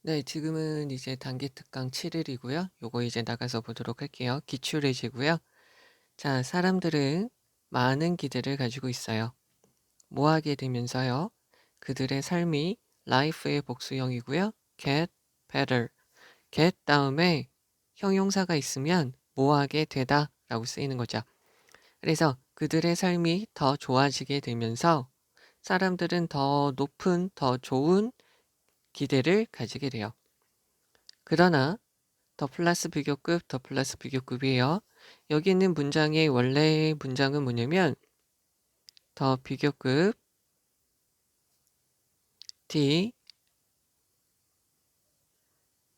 네, 지금은 이제 단기 특강 7일이고요. 요거 이제 나가서 보도록 할게요. 기출예제고요. 자, 사람들은 많은 기대를 가지고 있어요. 뭐 하게 되면서요? 그들의 삶이 life의 복수형이고요. get better. get 다음에 형용사가 있으면 뭐 하게 되다 라고 쓰이는 거죠. 그래서 그들의 삶이 더 좋아지게 되면서 사람들은 더 높은, 더 좋은 기대를 가지게 돼요. 그러나 더 플러스 비교급, 더 플러스 비교급이에요. 여기 있는 문장의 원래 문장은 뭐냐면 더 비교급 the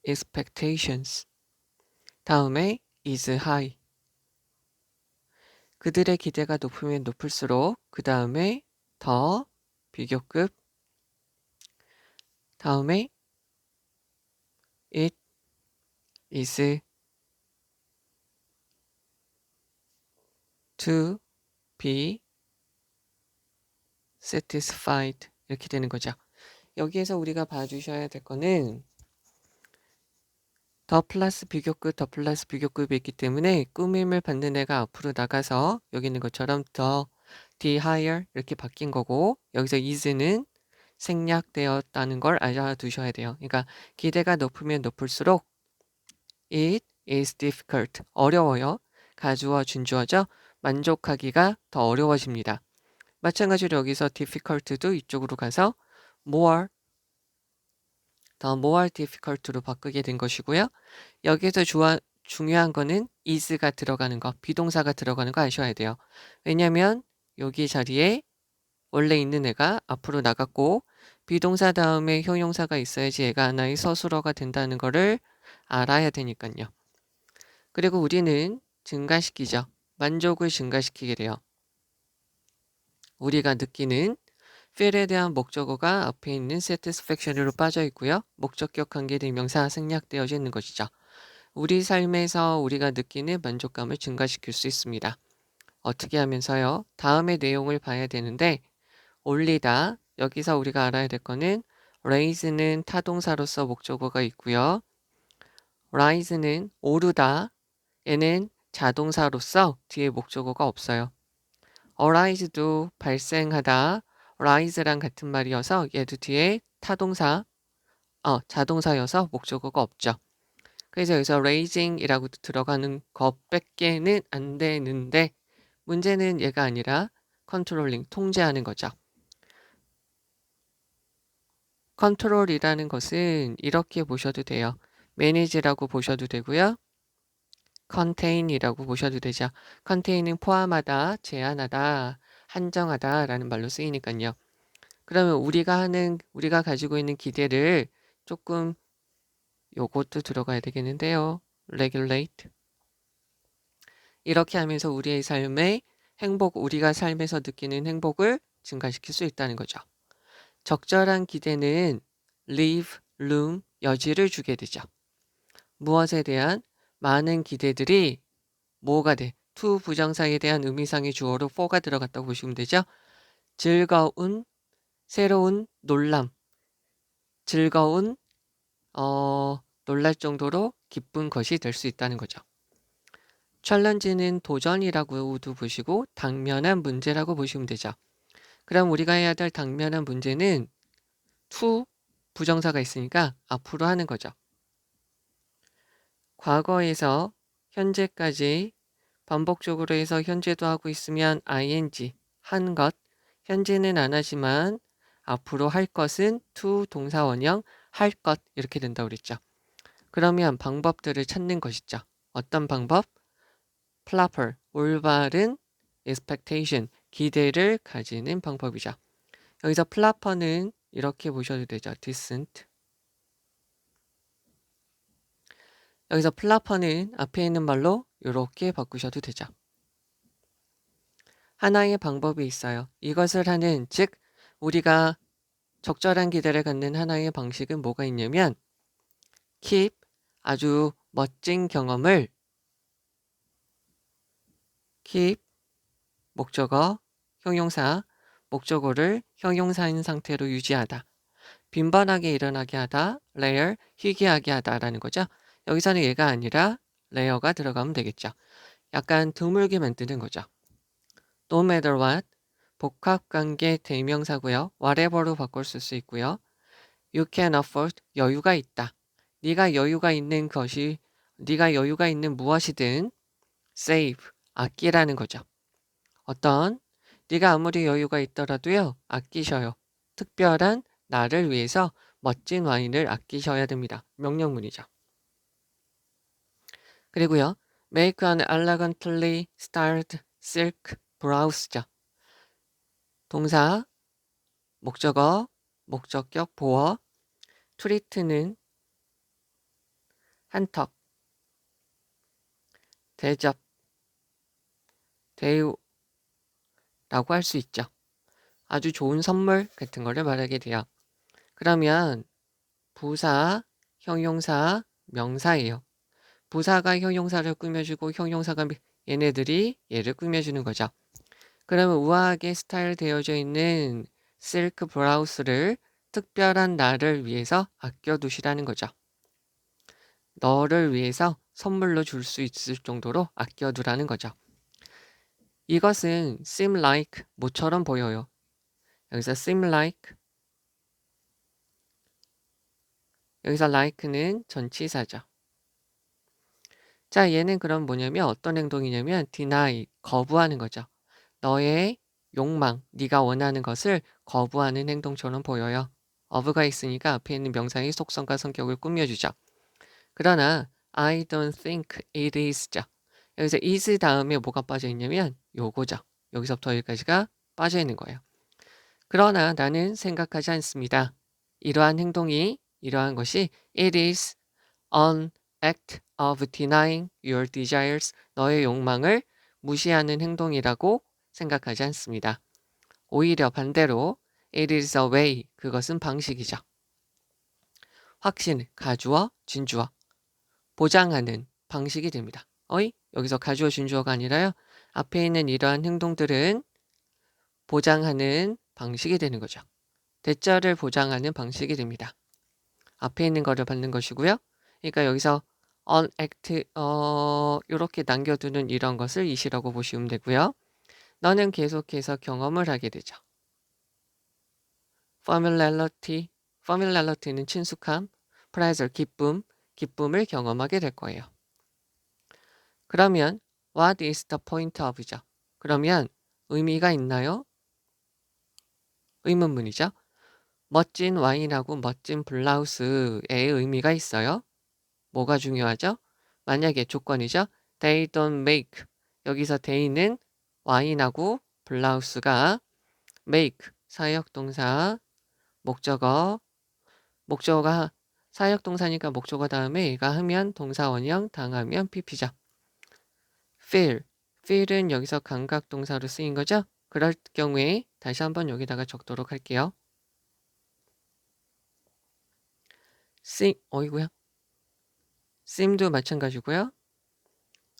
expectations 다음에 is high. 그들의 기대가 높으면 높을수록 그 다음에 더 비교급 다음에 it is to be satisfied 이렇게 되는 거죠. 여기에서 우리가 봐주셔야 될 거는 더 플러스 비교급, 더 플러스 비교급이 있기 때문에 꾸밈을 받는 애가 앞으로 나가서 여기 있는 것처럼 더 the higher 이렇게 바뀐 거고 여기서 is는 생략되었다는 걸 알아두셔야 돼요. 그러니까 기대가 높으면 높을수록 it is difficult 어려워요. 가주어, 준주어죠. 만족하기가 더 어려워집니다. 마찬가지로 여기서 difficult도 이쪽으로 가서 more 더 more difficult로 바꾸게 된 것이고요. 여기에서 중요한 거는 is가 들어가는 거, 비동사가 들어가는 거 아셔야 돼요. 왜냐면 여기 자리에 원래 있는 애가 앞으로 나갔고 비동사 다음에 형용사가 있어야지 애가 하나의 서술어가 된다는 거를 알아야 되니까요. 그리고 우리는 증가시키죠. 만족을 증가시키게 돼요. 우리가 느끼는 feel에 대한 목적어가 앞에 있는 satisfaction으로 빠져 있고요. 목적격 관계대명사 생략되어져 있는 것이죠. 우리 삶에서 우리가 느끼는 만족감을 증가시킬 수 있습니다. 어떻게 하면서요? 다음의 내용을 봐야 되는데 올리다 여기서 우리가 알아야 될 거는 raise는 타동사로서 목적어가 있고요. rise는 오르다 얘는 자동사로서 뒤에 목적어가 없어요. arise도 발생하다 rise랑 같은 말이어서 얘도 뒤에 타동사 자동사여서 목적어가 없죠. 그래서 여기서 raising이라고 들어가는 것밖에는 안 되는데 문제는 얘가 아니라 controlling, 통제하는 거죠. 컨트롤이라는 것은 이렇게 보셔도 돼요. manage라고 보셔도 되고요. contain이라고 보셔도 되죠. contain은 포함하다, 제한하다, 한정하다 라는 말로 쓰이니까요. 그러면 우리가 가지고 있는 기대를 조금 요것도 들어가야 되겠는데요. regulate. 이렇게 하면서 우리의 삶의 행복, 우리가 삶에서 느끼는 행복을 증가시킬 수 있다는 거죠. 적절한 기대는 leave room, 여지를 주게 되죠. 무엇에 대한 많은 기대들이 뭐가 돼? to 부정사에 대한 의미상의 주어로 for가 들어갔다고 보시면 되죠. 즐거운, 새로운 놀람, 즐거운, 놀랄 정도로 기쁜 것이 될 수 있다는 거죠. 챌린지는 도전이라고도 보시고 당면한 문제라고 보시면 되죠. 그럼 우리가 해야 될 당면한 문제는 to 부정사가 있으니까 앞으로 하는 거죠. 과거에서 현재까지 반복적으로 해서 현재도 하고 있으면 ing 한 것, 현재는 안 하지만 앞으로 할 것은 to 동사 원형 할 것 이렇게 된다고 그랬죠. 그러면 방법들을 찾는 것이죠. 어떤 방법? proper, 올바른 expectation, 기대를 가지는 방법이죠. 여기서 proper는 이렇게 보셔도 되죠. decent. 여기서 proper는 앞에 있는 말로 이렇게 바꾸셔도 되죠. 하나의 방법이 있어요. 이것을 하는, 즉 우리가 적절한 기대를 갖는 하나의 방식은 뭐가 있냐면 keep, 아주 멋진 경험을 keep, 목적어, 형용사, 목적어를 형용사인 상태로 유지하다. 빈번하게 일어나게 하다, rare, 희귀하게 하다라는 거죠. 여기서는 얘가 아니라 rare가 들어가면 되겠죠. 약간 드물게 만드는 거죠. No matter what, 복합관계 대명사고요. whatever로 바꿀 수 있고요. You can afford, 여유가 있다. 네가 여유가 있는 것이, 네가 여유가 있는 무엇이든 save, 아끼라는 거죠. 어떤 네가 아무리 여유가 있더라도요, 아끼셔요. 특별한 나를 위해서 멋진 와인을 아끼셔야 됩니다. 명령문이죠. 그리고요, make an elegantly styled silk blouse죠. 동사, 목적어, 목적격, 보어, 트리트는 한턱, 대접, 대우라고 할 수 있죠. 아주 좋은 선물 같은 거를 말하게 돼요. 그러면 부사, 형용사, 명사예요. 부사가 형용사를 꾸며주고 형용사가 얘네들이 얘를 꾸며주는 거죠. 그러면 우아하게 스타일 되어져 있는 실크 브라우스를 특별한 나를 위해서 아껴두시라는 거죠. 너를 위해서 선물로 줄 수 있을 정도로 아껴두라는 거죠. 이것은 seem like 모처럼 보여요. 여기서 seem like, 여기서 like는 전치사죠. 자, 얘는 그럼 뭐냐면 어떤 행동이냐면 deny, 거부하는 거죠. 너의 욕망, 네가 원하는 것을 거부하는 행동처럼 보여요. of가 있으니까 앞에 있는 명사의 속성과 성격을 꾸며주죠. 그러나 I don't think it is죠. 여기서 is 다음에 뭐가 빠져 있냐면 요거죠. 여기서부터 여기까지가 빠져 있는 거예요. 그러나 나는 생각하지 않습니다. 이러한 것이 it is an act of denying your desires, 너의 욕망을 무시하는 행동이라고 생각하지 않습니다. 오히려 반대로 it is a way, 그것은 방식이죠. 확신, 가주어, 진주어, 보장하는 방식이 됩니다. 여기서 가주어, 진주어가 아니라요. 앞에 있는 이러한 행동들은 보장하는 방식이 되는 거죠. 대자를 보장하는 방식이 됩니다. 앞에 있는 거를 받는 것이고요. 그러니까 여기서 on act 이렇게 남겨두는 이런 것을 이시라고 보시면 되고요. 너는 계속해서 경험을 하게 되죠. familiarity는 친숙함, pleasure, 기쁨을 경험하게 될 거예요. 그러면 what is the point of죠? 그러면 의미가 있나요? 의문문이죠. 멋진 와인하고 멋진 블라우스의 의미가 있어요. 뭐가 중요하죠? 만약에 조건이죠. They don't make. 여기서 they는 와인하고 블라우스가 make 사역동사 목적어가 사역동사니까 목적어 다음에 얘가 하면 동사 원형, 당하면 pp죠. feel은 여기서 감각동사로 쓰인 거죠. 그럴 경우에 다시 한번 여기다가 적도록 할게요. seem도 마찬가지고요.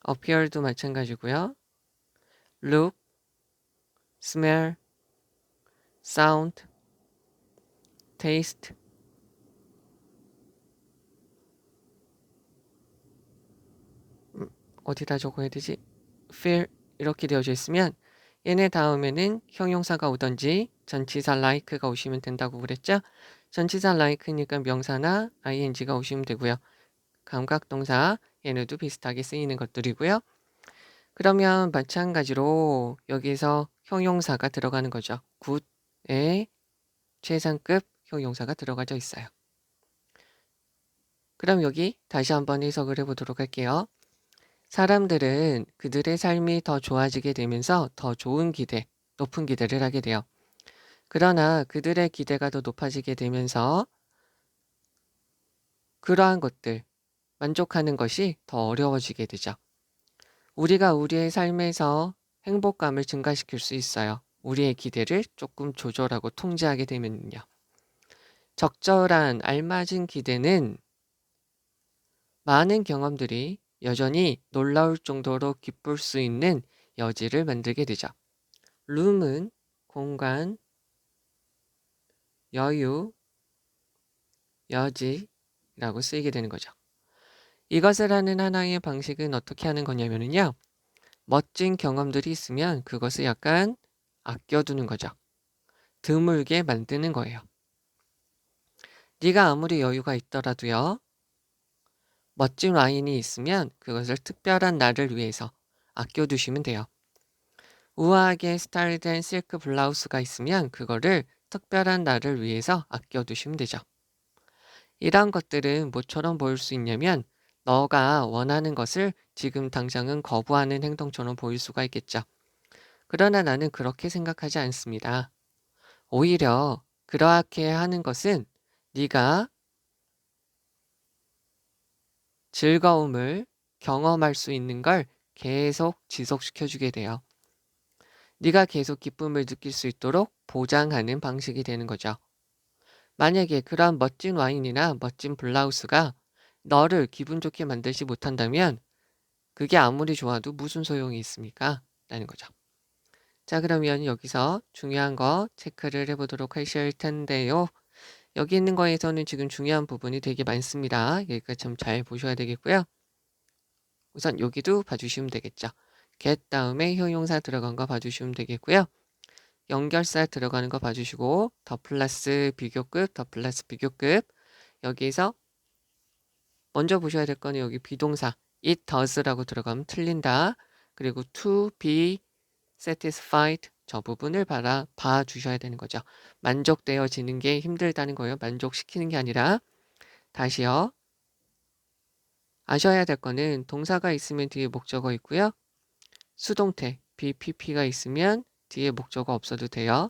appear도 마찬가지고요. look, smell, sound, taste, 어디다 적어야 되지? feel 이렇게 되어져 있으면 얘네 다음에는 형용사가 오든지 전치사 like가 오시면 된다고 그랬죠? 전치사 like니까 명사나 ing가 오시면 되고요. 감각동사 얘네도 비슷하게 쓰이는 것들이고요. 그러면 마찬가지로 여기서 형용사가 들어가는 거죠. 굿의 최상급 형용사가 들어가져 있어요. 그럼 여기 다시 한번 해석을 해보도록 할게요. 사람들은 그들의 삶이 더 좋아지게 되면서 더 좋은 기대, 높은 기대를 하게 돼요. 그러나 그들의 기대가 더 높아지게 되면서 그러한 것들, 만족하는 것이 더 어려워지게 되죠. 우리가 우리의 삶에서 행복감을 증가시킬 수 있어요. 우리의 기대를 조금 조절하고 통제하게 되면요. 적절한 알맞은 기대는 많은 경험들이 여전히 놀라울 정도로 기쁠 수 있는 여지를 만들게 되죠. 룸은 공간, 여유, 여지라고 쓰이게 되는 거죠. 이것을 하는 하나의 방식은 어떻게 하는 거냐면요. 멋진 경험들이 있으면 그것을 약간 아껴두는 거죠. 드물게 만드는 거예요. 네가 아무리 여유가 있더라도요. 멋진 와인이 있으면 그것을 특별한 날을 위해서 아껴두시면 돼요. 우아하게 스타일된 실크 블라우스가 있으면 그거를 특별한 날을 위해서 아껴두시면 되죠. 이런 것들은 뭐처럼 보일 수 있냐면 너가 원하는 것을 지금 당장은 거부하는 행동처럼 보일 수가 있겠죠. 그러나 나는 그렇게 생각하지 않습니다. 오히려 그렇게 하는 것은 네가 즐거움을 경험할 수 있는 걸 계속 지속시켜주게 돼요. 네가 계속 기쁨을 느낄 수 있도록 보장하는 방식이 되는 거죠. 만약에 그런 멋진 와인이나 멋진 블라우스가 너를 기분 좋게 만들지 못한다면 그게 아무리 좋아도 무슨 소용이 있습니까? 라는 거죠. 자, 그러면 여기서 중요한 거 체크를 해보도록 하실 텐데요. 여기 있는 거에서는 지금 중요한 부분이 되게 많습니다. 여기까지 좀 잘 보셔야 되겠고요. 우선 여기도 봐주시면 되겠죠. get 다음에 형용사 들어간 거 봐주시면 되겠고요. 연결사 들어가는 거 봐주시고 더 플러스 비교급, 더 플러스 비교급 여기에서 먼저 보셔야 될 거는 여기 비동사 it does라고 들어가면 틀린다. 그리고 to be satisfied 저 부분을 봐주셔야 되는 거죠. 만족되어지는 게 힘들다는 거예요. 만족시키는 게 아니라 다시요. 아셔야 될 거는 동사가 있으면 뒤에 목적어 있고요. 수동태 BPP가 있으면 뒤에 목적어 없어도 돼요.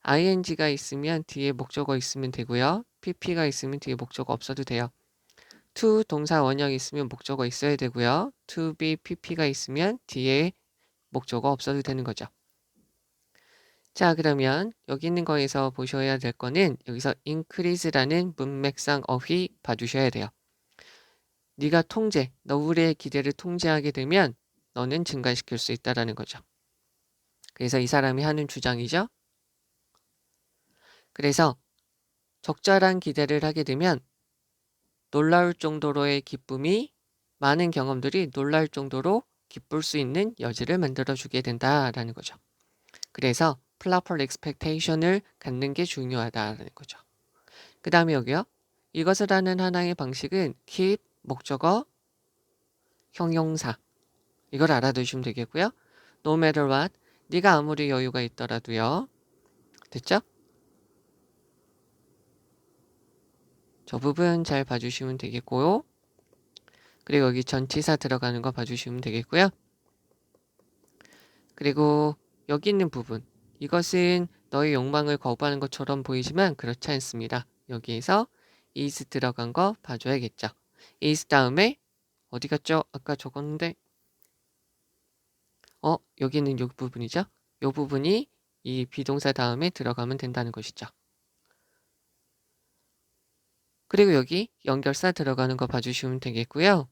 ing가 있으면 뒤에 목적어 있으면 되고요. pp가 있으면 뒤에 목적어 없어도 돼요. to 동사 원형이 있으면 목적어 있어야 되고요. to be pp가 있으면 뒤에 목적어 없어도 되는 거죠. 자, 그러면 여기 있는 거에서 보셔야 될 거는 여기서 increase라는 문맥상 어휘 봐주셔야 돼요. 네가 너울의 기대를 통제하게 되면 너는 증가시킬 수 있다라는 거죠. 그래서 이 사람이 하는 주장이죠. 그래서 적절한 기대를 하게 되면 놀라울 정도로의 기쁨이 많은 경험들이 놀랄 정도로 기쁠 수 있는 여지를 만들어주게 된다라는 거죠. 그래서 proper expectation을 갖는 게 중요하다라는 거죠. 그 다음에 여기요. 이것을 하는 하나의 방식은 keep, 목적어, 형용사 이걸 알아두시면 되겠고요. No matter what, 네가 아무리 여유가 있더라도요. 됐죠? 저 부분 잘 봐주시면 되겠고요. 그리고 여기 전치사 들어가는 거 봐주시면 되겠고요. 그리고 여기 있는 부분 이것은 너의 욕망을 거부하는 것처럼 보이지만 그렇지 않습니다. 여기에서 is 들어간 거 봐줘야겠죠. is 다음에 어디 갔죠? 아까 적었는데 여기 있는 이 부분이죠. 이 부분이 이 비동사 다음에 들어가면 된다는 것이죠. 그리고 여기 연결사 들어가는 거 봐주시면 되겠고요.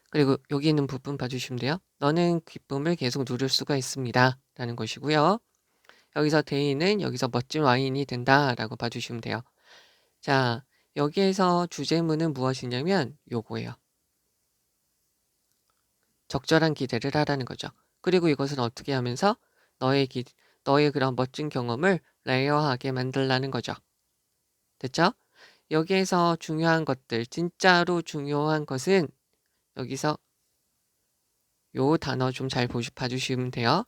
그리고 여기 있는 부분 봐주시면 돼요. 너는 기쁨을 계속 누릴 수가 있습니다. 라는 것이고요. 여기서 데이는 여기서 멋진 와인이 된다 라고 봐주시면 돼요. 자, 여기에서 주제문은 무엇이냐면 요거예요. 적절한 기대를 하라는 거죠. 그리고 이것은 어떻게 하면서 너의 그런 멋진 경험을 레이어하게 만들라는 거죠. 됐죠? 여기에서 중요한 것들, 진짜로 중요한 것은 여기서 요 단어 좀 잘 봐주시면 돼요.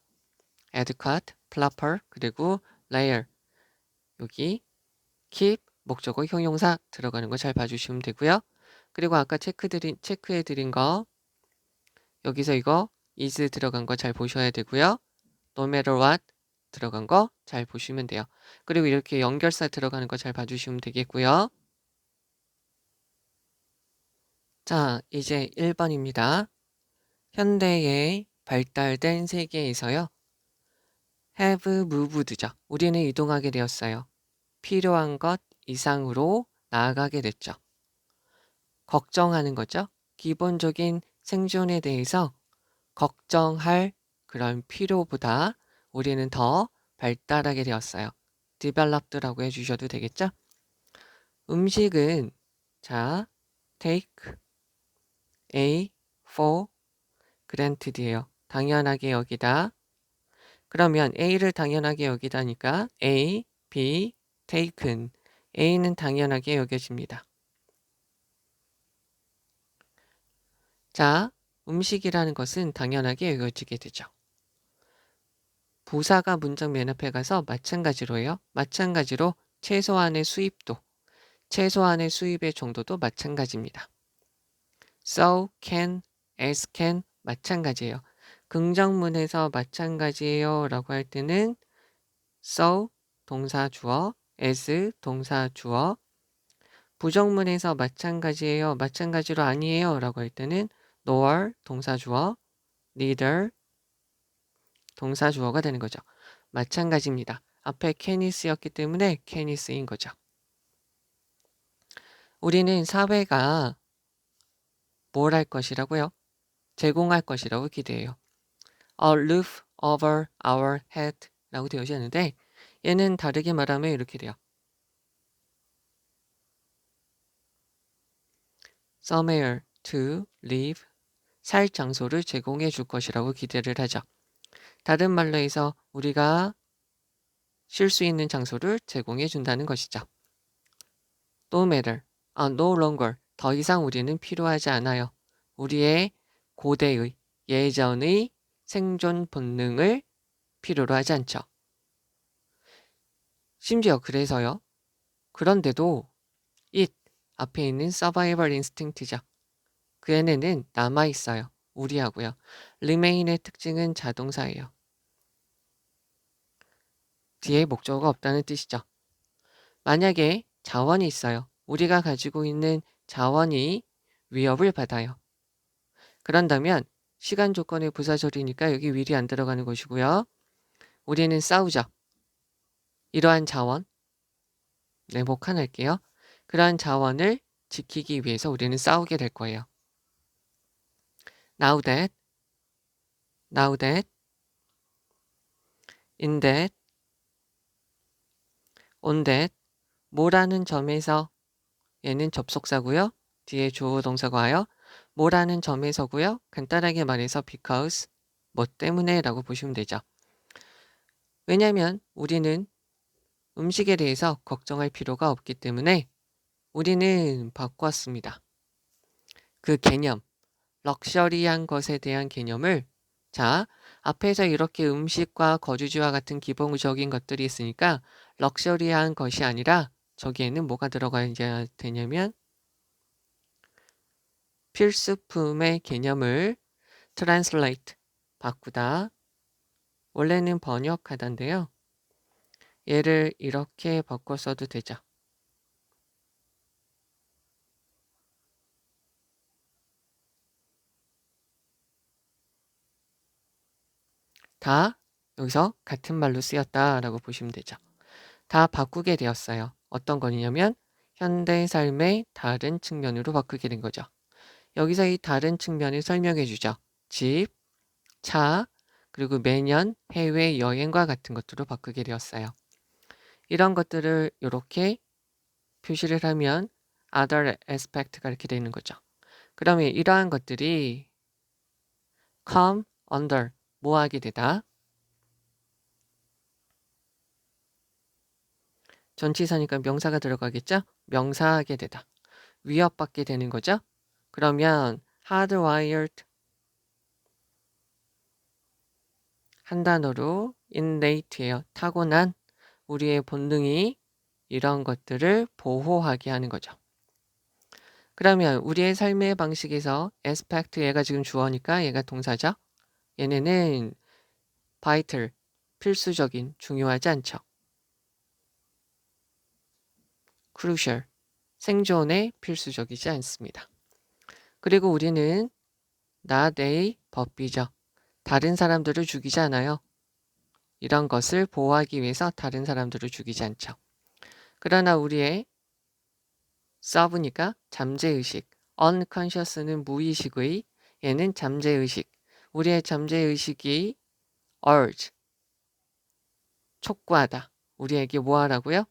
adequate, proper, 그리고 layer. 여기 keep, 목적어, 형용사 들어가는 거 잘 봐주시면 되고요. 그리고 아까 체크해드린 거 여기서 이거 is 들어간 거 잘 보셔야 되고요. no matter what 들어간 거 잘 보시면 돼요. 그리고 이렇게 연결사 들어가는 거 잘 봐주시면 되겠고요. 자, 이제 1번입니다. 현대의 발달된 세계에서요. have moved죠. 우리는 이동하게 되었어요. 필요한 것 이상으로 나아가게 됐죠. 걱정하는 거죠. 기본적인 생존에 대해서 걱정할 그런 필요보다 우리는 더 발달하게 되었어요. developed라고 해주셔도 되겠죠? 음식은 자, take A for granted예요. 당연하게 여기다. 그러면 A를 당연하게 여기다니까 A, B, taken. A는 당연하게 여겨집니다. 자, 음식이라는 것은 당연하게 여겨지게 되죠. 부사가 문장 맨 앞에 가서 마찬가지로 해요. 마찬가지로 최소한의 수입도, 최소한의 수입의 정도도 마찬가지입니다. So, can, as can 마찬가지예요. 긍정문에서 마찬가지예요 라고 할 때는 so 동사 주어, as 동사 주어, 부정문에서 마찬가지예요, 마찬가지로 아니에요 라고 할 때는 nor 동사 주어, neither 동사 주어가 되는 거죠. 마찬가지입니다. 앞에 can이 쓰였기 때문에 can이 쓰인 거죠. 우리는 사회가 뭘 할 것이라고요? 제공할 것이라고 기대해요. A roof over our head 라고 되어 있는데 얘는 다르게 말하면 이렇게 돼요. Somewhere to live, 살 장소를 제공해 줄 것이라고 기대를 하죠. 다른 말로 해서 우리가 쉴 수 있는 장소를 제공해 준다는 것이죠. No matter, no longer, 더 이상 우리는 필요하지 않아요. 우리의 고대의, 예전의 생존 본능을 필요로 하지 않죠. 심지어 그래서요. 그런데도 it 앞에 있는 survival instinct죠. 그 애는 남아있어요. 우리하고요. remain의 특징은 자동사예요. 뒤에 목적어가 없다는 뜻이죠. 만약에 자원이 있어요. 우리가 가지고 있는 자원이 위협을 받아요. 그런다면 시간 조건의 부사절이니까 여기 will이 안 들어가는 것이고요. 우리는 싸우죠. 이러한 자원, 네, 복한할게요. 그러한 자원을 지키기 위해서 우리는 싸우게 될 거예요. Now that, in that, on that, 뭐라는 점에서 얘는 접속사고요. 뒤에 주어 동사가 와요. 뭐라는 점에서고요. 간단하게 말해서 because, 뭐 때문에 라고 보시면 되죠. 왜냐하면 우리는 음식에 대해서 걱정할 필요가 없기 때문에 우리는 바꿨습니다. 그 개념, 럭셔리한 것에 대한 개념을 자, 앞에서 이렇게 음식과 거주지와 같은 기본적인 것들이 있으니까 럭셔리한 것이 아니라 저기에는 뭐가 들어가야 되냐면 필수품의 개념을 translate, 바꾸다. 원래는 번역하던데요. 얘를 이렇게 바꿔 써도 되죠. 다 여기서 같은 말로 쓰였다라고 보시면 되죠. 다 바꾸게 되었어요. 어떤 거냐면 현대 삶의 다른 측면으로 바꾸게 된 거죠. 여기서 이 다른 측면을 설명해 주죠. 집, 차, 그리고 매년 해외 여행과 같은 것들로 바꾸게 되었어요. 이런 것들을 이렇게 표시를 하면 other aspect가 이렇게 되는 거죠. 그러면 이러한 것들이 come under, 뭐 하게 되다? 전치사니까 명사가 들어가겠죠? 명사하게 되다. 위협받게 되는 거죠? 그러면 hardwired 한 단어로 innate예요. 타고난 우리의 본능이 이런 것들을 보호하게 하는 거죠. 그러면 우리의 삶의 방식에서 aspect 얘가 지금 주어니까 얘가 동사죠. 얘네는 vital, 필수적인, 중요하지 않죠. crucial, 생존에 필수적이지 않습니다. 그리고 우리는 not a 법비죠. 다른 사람들을 죽이지 않아요. 이런 것을 보호하기 위해서 다른 사람들을 죽이지 않죠. 그러나 우리의 serve니까 잠재의식, unconscious는 무의식의, 얘는 잠재의식. 우리의 잠재의식이 urge, 촉구하다. 우리에게 뭐 하라고요?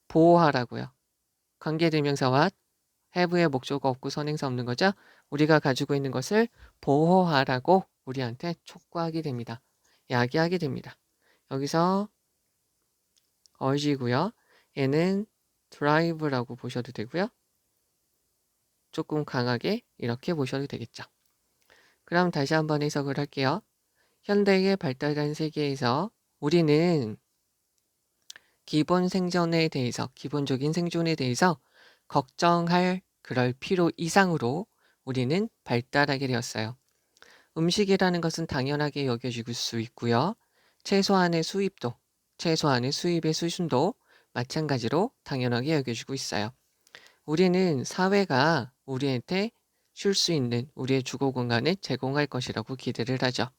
보호하라고요. 관계대명사와 have의 목적어 없고 선행사 없는 거죠. 우리가 가지고 있는 것을 보호하라고 우리한테 촉구하게 됩니다. 야기하게 됩니다. 여기서 urge고요. 얘는 drive라고 보셔도 되고요. 조금 강하게 이렇게 보셔도 되겠죠. 그럼 다시 한번 해석을 할게요. 현대의 발달한 세계에서 우리는 기본적인 생존에 대해서 걱정할 그럴 필요 이상으로 우리는 발달하게 되었어요. 음식이라는 것은 당연하게 여겨질 수 있고요. 최소한의 수입의 수준도 마찬가지로 당연하게 여겨지고 있어요. 우리는 사회가 우리한테 쉴 수 있는 우리의 주거 공간을 제공할 것이라고 기대를 하죠.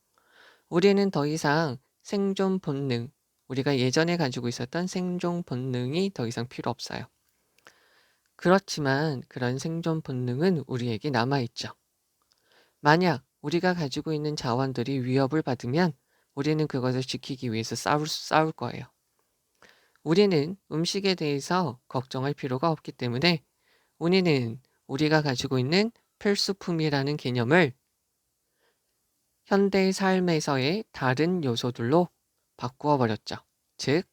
우리는 더 이상 생존 본능, 우리가 예전에 가지고 있었던 생존 본능이 더 이상 필요 없어요. 그렇지만 그런 생존 본능은 우리에게 남아있죠. 만약 우리가 가지고 있는 자원들이 위협을 받으면 우리는 그것을 지키기 위해서 싸울 거예요. 우리는 음식에 대해서 걱정할 필요가 없기 때문에 우리는 우리가 가지고 있는 필수품이라는 개념을 현대 삶에서의 다른 요소들로 바꾸어 버렸죠. 즉,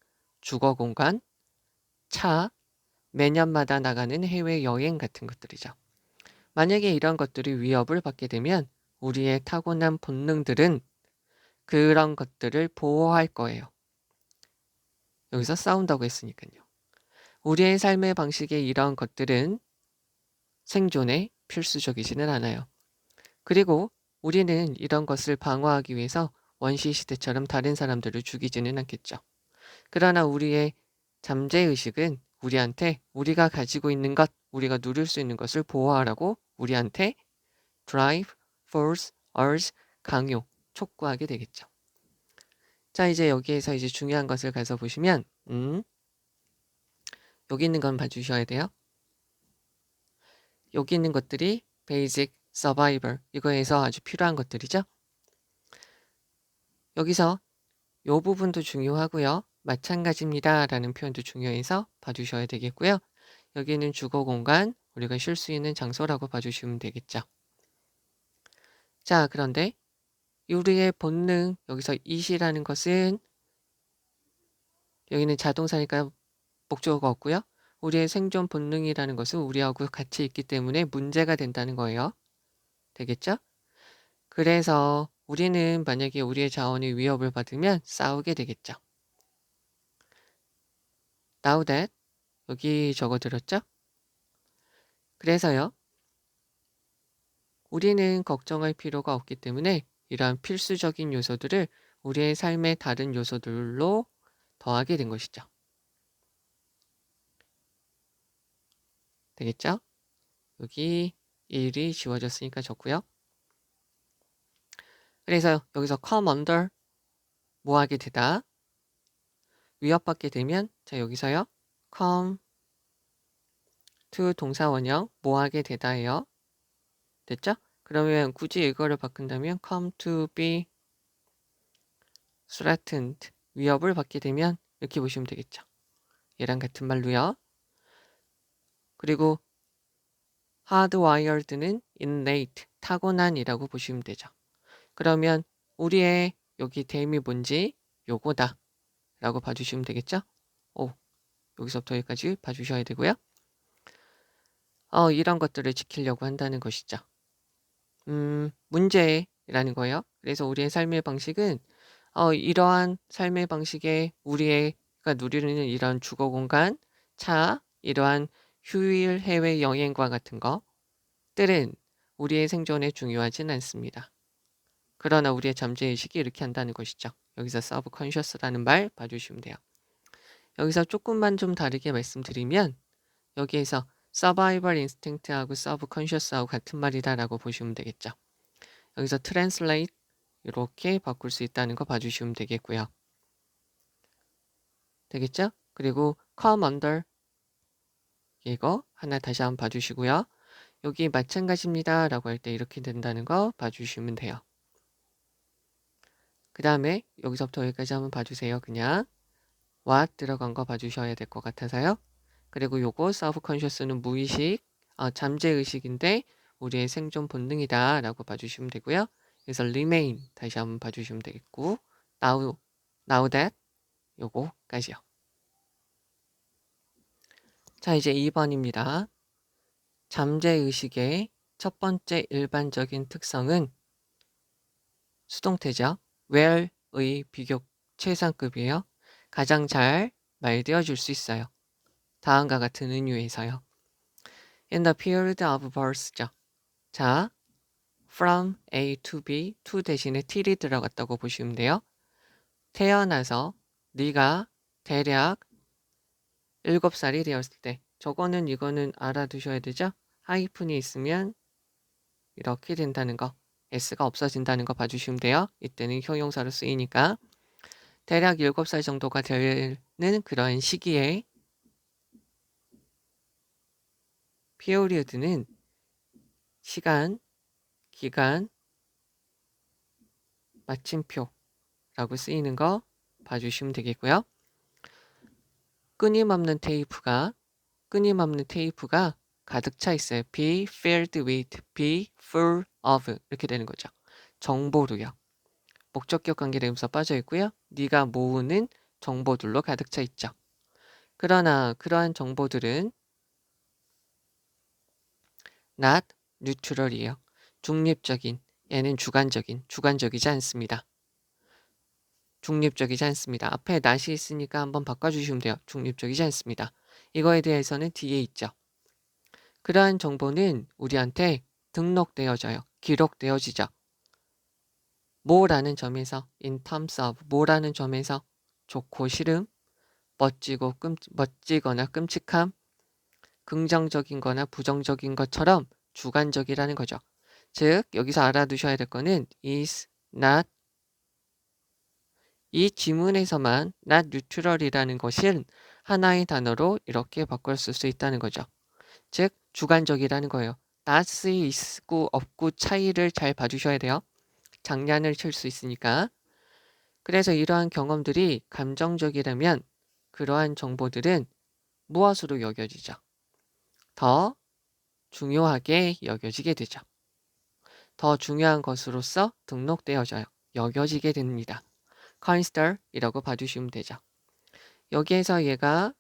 주거 공간, 차, 매년마다 나가는 해외여행 같은 것들이죠. 만약에 이런 것들이 위협을 받게 되면 우리의 타고난 본능들은 그런 것들을 보호할 거예요. 여기서 싸운다고 했으니까요. 우리의 삶의 방식의 이런 것들은 생존에 필수적이지는 않아요. 그리고 우리는 이런 것을 방어하기 위해서 원시시대처럼 다른 사람들을 죽이지는 않겠죠. 그러나 우리의 잠재의식은 우리한테 우리가 가지고 있는 것, 우리가 누릴 수 있는 것을 보호하라고 우리한테 drive, force, urge, 강요, 촉구하게 되겠죠. 자, 이제 여기에서 이제 중요한 것을 가서 보시면, 여기 있는 건 봐주셔야 돼요. 여기 있는 것들이 basic, survival, 이거에서 아주 필요한 것들이죠. 여기서 이 부분도 중요하고요. 마찬가지입니다 라는 표현도 중요해서 봐주셔야 되겠고요. 여기는 주거 공간, 우리가 쉴 수 있는 장소라고 봐주시면 되겠죠. 자, 그런데 우리의 본능, 여기서 it이라는 것은 여기는 자동사니까 목적어가 없고요. 우리의 생존 본능이라는 것은 우리하고 같이 있기 때문에 문제가 된다는 거예요. 되겠죠? 그래서 우리는 만약에 우리의 자원이 위협을 받으면 싸우게 되겠죠. Now that 여기 적어드렸죠? 그래서요. 우리는 걱정할 필요가 없기 때문에 이러한 필수적인 요소들을 우리의 삶의 다른 요소들로 더하게 된 것이죠. 되겠죠? 여기 1이 지워졌으니까 좋고요. 그래서 여기서 come under 뭐 하게 되다 위협받게 되면 자 여기서요. come to 동사원형 뭐 하게 되다예요. 됐죠? 그러면 굳이 이거를 바꾼다면 come to be threatened 위협을 받게 되면 이렇게 보시면 되겠죠. 얘랑 같은 말로요. 그리고 hardwired는 innate 타고난이라고 보시면 되죠. 그러면 우리의 여기 댐이 뭔지 요거다 라고 봐주시면 되겠죠. 여기서부터 여기까지 봐주셔야 되고요. 이런 것들을 지키려고 한다는 것이죠. 문제라는 거예요. 그래서 우리의 삶의 방식은 이러한 삶의 방식에 우리가 누리는 이런 주거 공간, 차, 이러한 휴일 해외 여행과 같은 것들은 우리의 생존에 중요하진 않습니다. 그러나 우리의 잠재의식이 이렇게 한다는 것이죠. 여기서 subconscious라는 말 봐주시면 돼요. 여기서 조금만 좀 다르게 말씀드리면 여기에서 survival instinct하고 subconscious하고 같은 말이다라고 보시면 되겠죠. 여기서 translate 이렇게 바꿀 수 있다는 거 봐주시면 되겠고요. 되겠죠? 그리고 come under 이거 하나 다시 한번 봐주시고요. 여기 마찬가지입니다 라고 할 때 이렇게 된다는 거 봐주시면 돼요. 그 다음에 여기서부터 여기까지 한번 봐주세요. 그냥 what 들어간 거 봐주셔야 될 것 같아서요. 그리고 요거 subconscious는 무의식, 잠재의식인데 우리의 생존 본능이다 라고 봐주시면 되고요. 그래서 remain 다시 한번 봐주시면 되겠고 now that 요거까지요. 자, 이제 2번입니다. 잠재의식의 첫 번째 일반적인 특성은 수동태죠. where의 비교 최상급이에요. 가장 잘 말되어 줄 수 있어요. 다음과 같은 은유에서요. In the period of birth죠. 자, from A to B, to 대신에 till이 들어갔다고 보시면 돼요. 태어나서 네가 대략 7살이 되었을 때, 저거는 이거는 알아두셔야 되죠. 하이픈이 있으면 이렇게 된다는 거, S가 없어진다는 거 봐주시면 돼요. 이때는 형용사로 쓰이니까 대략 7살 정도가 되는 그런 시기에 period는 시간, 기간, 마침표라고 쓰이는 거 봐주시면 되겠고요. 끊임없는 테이프가 가득 차 있어요. be filled with, be full of 이렇게 되는 거죠. 정보로요. 목적격 관계대명사 빠져 있고요. 네가 모으는 정보들로 가득 차 있죠. 그러나 그러한 정보들은 not neutral이에요. 중립적인, 얘는 주관적이지 않습니다. 중립적이지 않습니다. 앞에 not이 있으니까 한번 바꿔주시면 돼요. 중립적이지 않습니다. 이거에 대해서는 뒤에 있죠. 그러한 정보는 우리한테 등록되어져요. 기록되어지죠. 뭐라는 점에서 in terms of 뭐라는 점에서 좋고 싫음, 멋지거나 끔찍함, 긍정적인 거나 부정적인 것처럼 주관적이라는 거죠. 즉 여기서 알아두셔야 될 거는 is not, 이 지문에서만 not neutral이라는 것은 하나의 단어로 이렇게 바꿀 수 있다는 거죠. 즉 주관적이라는 거예요. not이 있고 없고 차이를 잘 봐주셔야 돼요. 장난을 칠 수 있으니까. 그래서 이러한 경험들이 감정적이라면 그러한 정보들은 무엇으로 여겨지죠? 더 중요하게 여겨지게 되죠. 더 중요한 것으로서 등록되어져요. 여겨지게 됩니다. consider이라고 봐주시면 되죠. 여기에서 얘가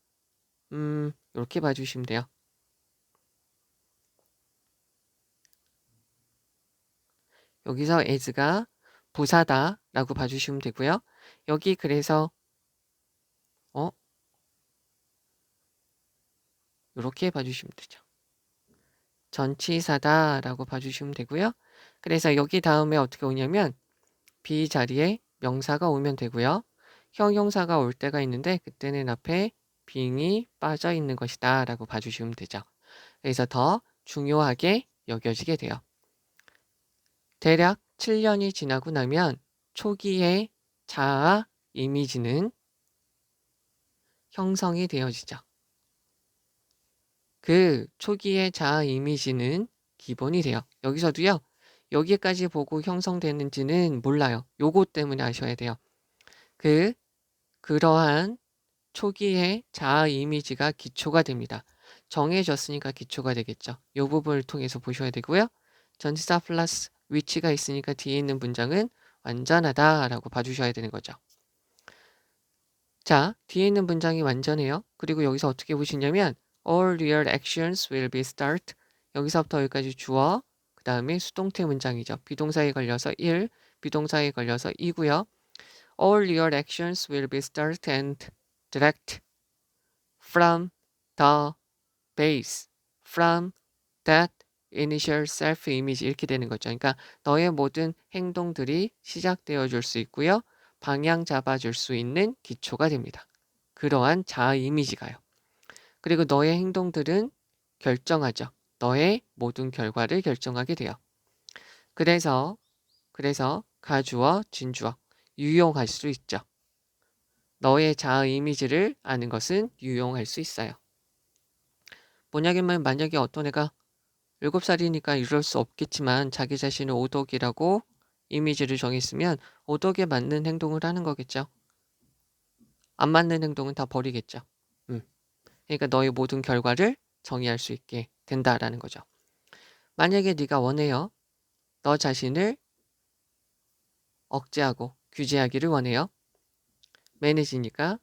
이렇게 봐주시면 돼요. 여기서 as가 부사다라고 봐주시면 되고요. 여기 그래서 이렇게 봐주시면 되죠. 전치사다라고 봐주시면 되고요. 그래서 여기 다음에 어떻게 오냐면 be 자리에 명사가 오면 되고요. 형용사가 올 때가 있는데 그때는 앞에 being이 빠져 있는 것이다 라고 봐주시면 되죠. 그래서 더 중요하게 여겨지게 돼요. 대략 7년이 지나고 나면 초기의 자아 이미지는 형성이 되어지죠. 그 초기의 자아 이미지는 기본이 돼요. 여기서도요. 여기까지 보고 형성되는지는 몰라요. 요거 때문에 아셔야 돼요. 그러한 초기의 자아 이미지가 기초가 됩니다. 정해졌으니까 기초가 되겠죠. 요 부분을 통해서 보셔야 되고요. 전치사 플러스 위치가 있으니까 뒤에 있는 문장은 완전하다라고 봐주셔야 되는 거죠. 자, 뒤에 있는 문장이 완전해요. 그리고 여기서 어떻게 보시냐면 all real actions will be start. 여기서부터 여기까지 주어, 그 다음에 수동태 문장이죠. 비동사에 걸려서 1, 비동사에 걸려서 2고요. All your actions will be start and direct from the base, from that initial self-image 이렇게 되는 거죠. 그러니까 너의 모든 행동들이 시작되어 줄 수 있고요. 방향 잡아줄 수 있는 기초가 됩니다. 그러한 자아 이미지가요. 그리고 너의 행동들은 결정하죠. 너의 모든 결과를 결정하게 돼요. 그래서 가주어, 진주어 유용할 수 있죠. 너의 자아 이미지를 아는 것은 유용할 수 있어요. 뭐냐면 만약에 어떤 애가 7살이니까 이럴 수 없겠지만 자기 자신을 오독이라고 이미지를 정했으면 오덕에 맞는 행동을 하는 거겠죠. 안 맞는 행동은 다 버리겠죠. 그러니까 너의 모든 결과를 정의할 수 있게 된다라는 거죠. 만약에 네가 원해요. 너 자신을 억제하고 규제하기를 원해요. 매니지니까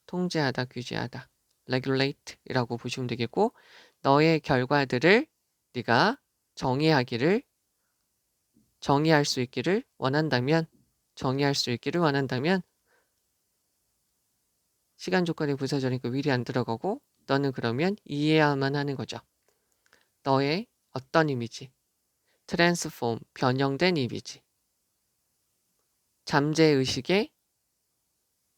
통제하다, 규제하다. regulate이라고 보시면 되겠고, 너의 결과들을 네가 정의할 수 있기를 원한다면, 시간 조건이 부사절이니까 will이 안 들어가고, 너는 그러면 이해야만 하는 거죠. 너의 어떤 이미지, transform, 변형된 이미지, 잠재의식의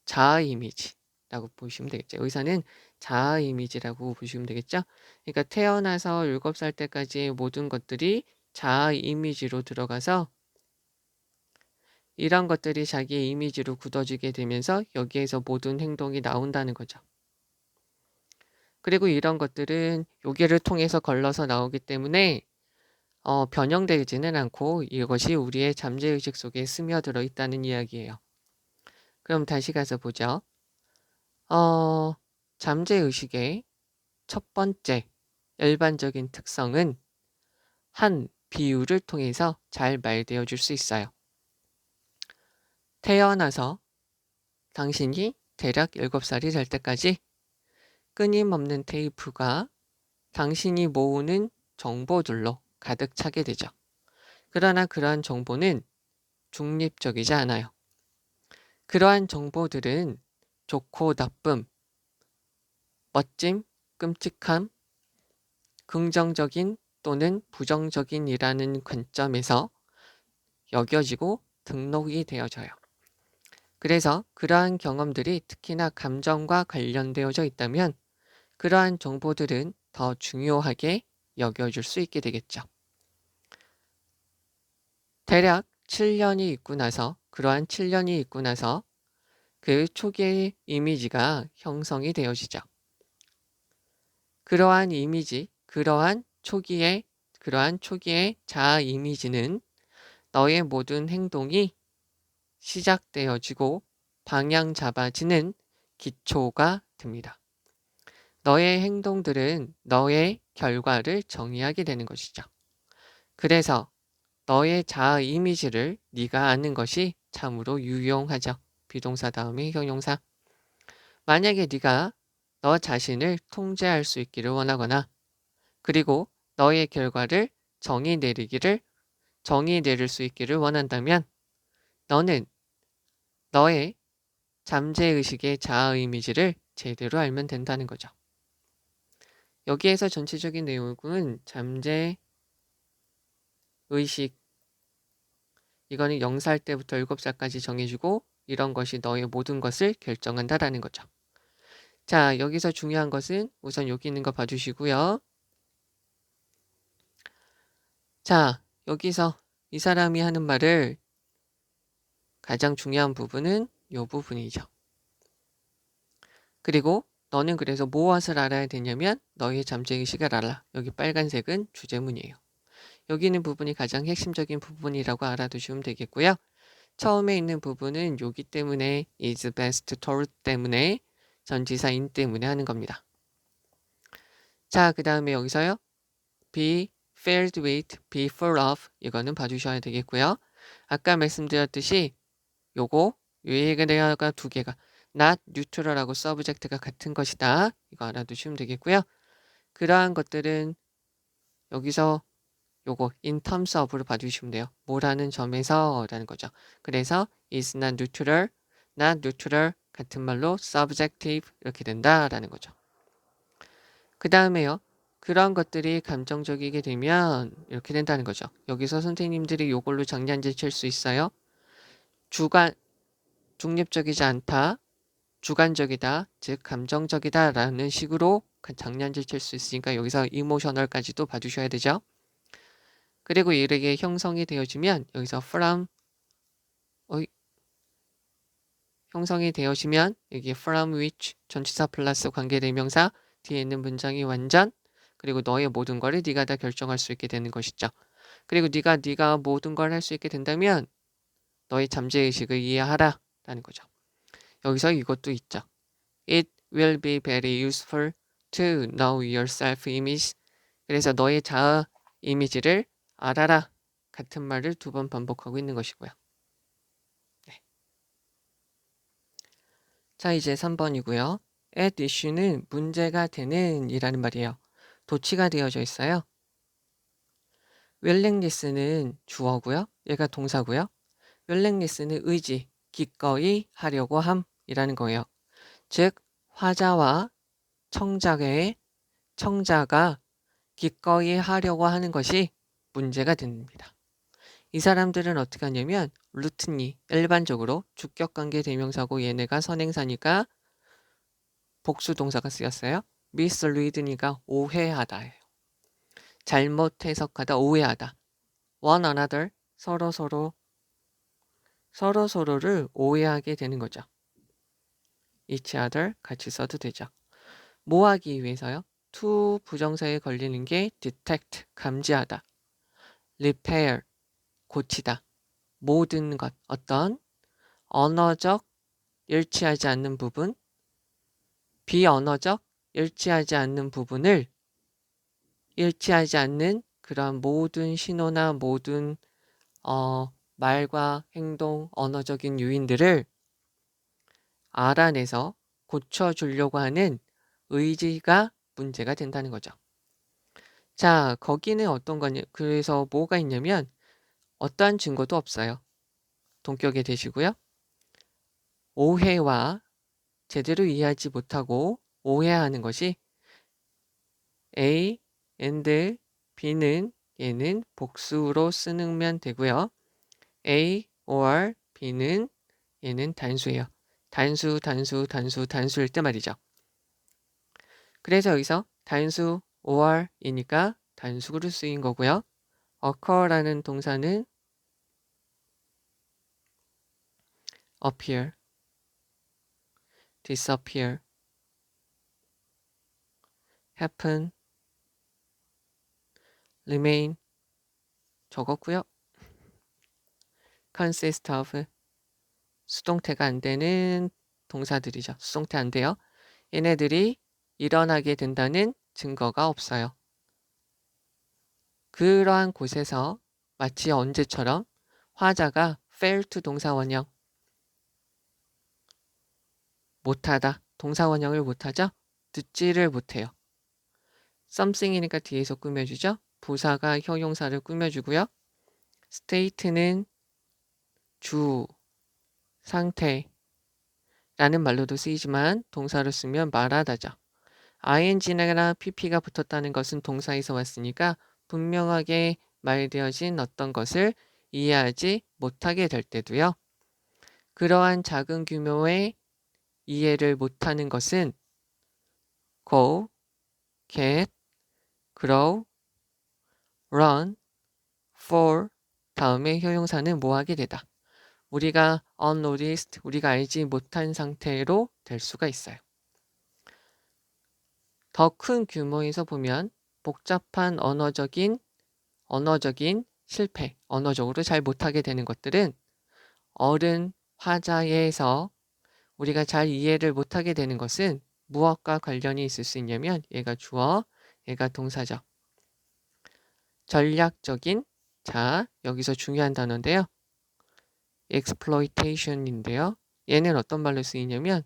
자아 이미지라고 보시면 되겠죠. 의사는 자아 이미지라고 보시면 되겠죠. 그러니까 태어나서 7살 때까지의 모든 것들이 자아 이미지로 들어가서 이런 것들이 자기의 이미지로 굳어지게 되면서 여기에서 모든 행동이 나온다는 거죠. 그리고 이런 것들은 요괴를 통해서 걸러서 나오기 때문에 변형되지는 않고 이것이 우리의 잠재의식 속에 스며들어 있다는 이야기예요. 그럼 다시 가서 보죠. 잠재의식의 첫 번째 일반적인 특성은 한 비유를 통해서 잘 말되어 줄 수 있어요. 태어나서 당신이 대략 7살이 될 때까지 끊임없는 테이프가 당신이 모으는 정보들로 가득 차게 되죠. 그러나 그러한 정보는 중립적이지 않아요. 그러한 정보들은 좋고 나쁨, 멋짐, 끔찍함, 긍정적인 또는 부정적인이라는 관점에서 여겨지고 등록이 되어져요. 그래서 그러한 경험들이 특히나 감정과 관련되어져 있다면 그러한 정보들은 더 중요하게 여겨질 수 있게 되겠죠. 대략 7년이 있고 나서 그러한 7년이 있고 나서 그 초기의 이미지가 형성이 되어지죠. 그러한 이미지, 그러한 초기의 자아 이미지는 너의 모든 행동이 시작되어지고 방향 잡아지는 기초가 됩니다. 너의 행동들은 너의 결과를 정의하게 되는 것이죠. 그래서 너의 자아 이미지를 네가 아는 것이 참으로 유용하죠. 비동사 다음에 형용사. 만약에 네가 너 자신을 통제할 수 있기를 원하거나 그리고 너의 결과를 정의 내릴 수 있기를 원한다면 너는 너의 잠재의식의 자아 이미지를 제대로 알면 된다는 거죠. 여기에서 전체적인 내용은 잠재의식, 이거는 0살 때부터 7살까지 정해주고 이런 것이 너의 모든 것을 결정한다라는 거죠. 자, 여기서 중요한 것은 우선 여기 있는 거 봐주시고요. 자, 여기서 이 사람이 하는 말을 가장 중요한 부분은 이 부분이죠. 그리고 너는 그래서 무엇을 알아야 되냐면 너의 잠재의식을 알아. 여기 빨간색은 주제문이에요. 여기 있는 부분이 가장 핵심적인 부분이라고 알아두시면 되겠고요. 처음에 있는 부분은 여기 때문에 is best told 때문에 전치사 in 때문에 하는 겁니다. 자, 그 다음에 여기서요. be filled with, be full of 이거는 봐주셔야 되겠고요. 아까 말씀드렸듯이 요거 유의가 두 개가 not neutral하고 subject가 같은 것이다. 이거 알아두시면 되겠고요. 그러한 것들은 여기서 요거 in terms of로 봐주시면 돼요. 뭐라는 점에서 라는 거죠. 그래서 is not neutral 같은 말로 subjective 이렇게 된다라는 거죠. 그 다음에요. 그런 것들이 감정적이게 되면 이렇게 된다는 거죠. 여기서 선생님들이 요걸로 장난질 칠 수 있어요. 중립적이지 않다. 주관적이다. 즉 감정적이다 라는 식으로 장난질 칠 수 있으니까 여기서 이모셔널까지도 봐주셔야 되죠. 그리고 이렇게 형성이 되어지면 여기서 형성이 되어지면 여기 from which 전치사 플러스 관계대명사 뒤에 있는 문장이 완전 그리고 너의 모든 거를 네가 다 결정할 수 있게 되는 것이죠. 그리고 네가 모든 걸 할 수 있게 된다면 너의 잠재의식을 이해하라 라는 거죠. 여기서 이것도 있죠. It will be very useful to know your self-image. 그래서 너의 자아 이미지를 알아라 같은 말을 2번 반복하고 있는 것이고요. 네. 자, 이제 3번이고요. at issue는 문제가 되는 이라는 말이에요. 도치가 되어져 있어요. willingness는 주어고요. 얘가 동사고요. willingness는 의지, 기꺼이 하려고 함이라는 거예요. 즉 화자와 청자가 기꺼이 하려고 하는 것이 문제가 됩니다. 이 사람들은 어떻게 하냐면 루틴리 일반적으로 주격관계 대명사고 얘네가 선행사니까 복수동사가 쓰였어요. mislead니까 오해하다예요. 잘못 해석하다, 오해하다. one another, 서로를 오해하게 되는 거죠. each other 같이 써도 되죠. 뭐 하기 위해서요? to 부정사에 걸리는 게 detect, 감지하다. repair, 고치다. 모든 것, 어떤 언어적 일치하지 않는 부분, 비언어적 일치하지 않는 부분을 일치하지 않는 그런 모든 신호나 모든 말과 행동, 언어적인 요인들을 알아내서 고쳐주려고 하는 의지가 문제가 된다는 거죠. 자, 거기는 어떤 거냐? 그래서 뭐가 있냐면 어떠한 증거도 없어요. 동격에 되시고요. 오해와 제대로 이해하지 못하고 오해하는 것이 A and B는 얘는 복수로 쓰면 되고요. A or B는 얘는 단수예요. 단수일 때 말이죠. 그래서 여기서 단수 or이니까 단수로 쓰인 거고요. occur라는 동사는 appear, disappear, happen, remain 적었고요. consist of 수동태가 안 되는 동사들이죠. 수동태 안 돼요. 얘네들이 일어나게 된다는 증거가 없어요. 그러한 곳에서 마치 언제처럼 화자가 fail to 동사원형 못하다. 동사원형을 못하죠? 듣지를 못해요. something이니까 뒤에서 꾸며주죠. 부사가 형용사를 꾸며주고요. state는 주, 상태라는 말로도 쓰이지만 동사로 쓰면 말하다죠. ing나 pp가 붙었다는 것은 동사에서 왔으니까 분명하게 말되어진 어떤 것을 이해하지 못하게 될 때도요. 그러한 작은 규모의 이해를 못하는 것은 go, get, grow, run, fall 다음에 효용사는 뭐하게 되다. 우리가 unnoticed, 우리가 알지 못한 상태로 될 수가 있어요. 더 큰 규모에서 보면 복잡한 언어적인 실패, 언어적으로 잘 못하게 되는 것들은 어른 화자에서 우리가 잘 이해를 못하게 되는 것은 무엇과 관련이 있을 수 있냐면 얘가 주어, 얘가 동사죠. 전략적인, 자 여기서 중요한 단어인데요. exploitation인데요. 얘는 어떤 말로 쓰이냐면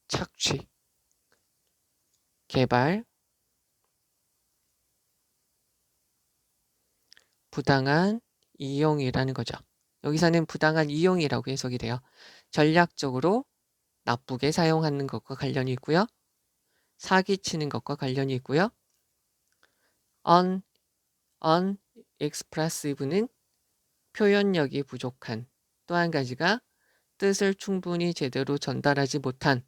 착취, 개발, 부당한 이용이라는 거죠. 여기서는 부당한 이용이라고 해석이 돼요. 전략적으로 나쁘게 사용하는 것과 관련이 있고요. 사기치는 것과 관련이 있고요. unexpressive는 표현력이 부족한, 또 한 가지가 뜻을 충분히 제대로 전달하지 못한,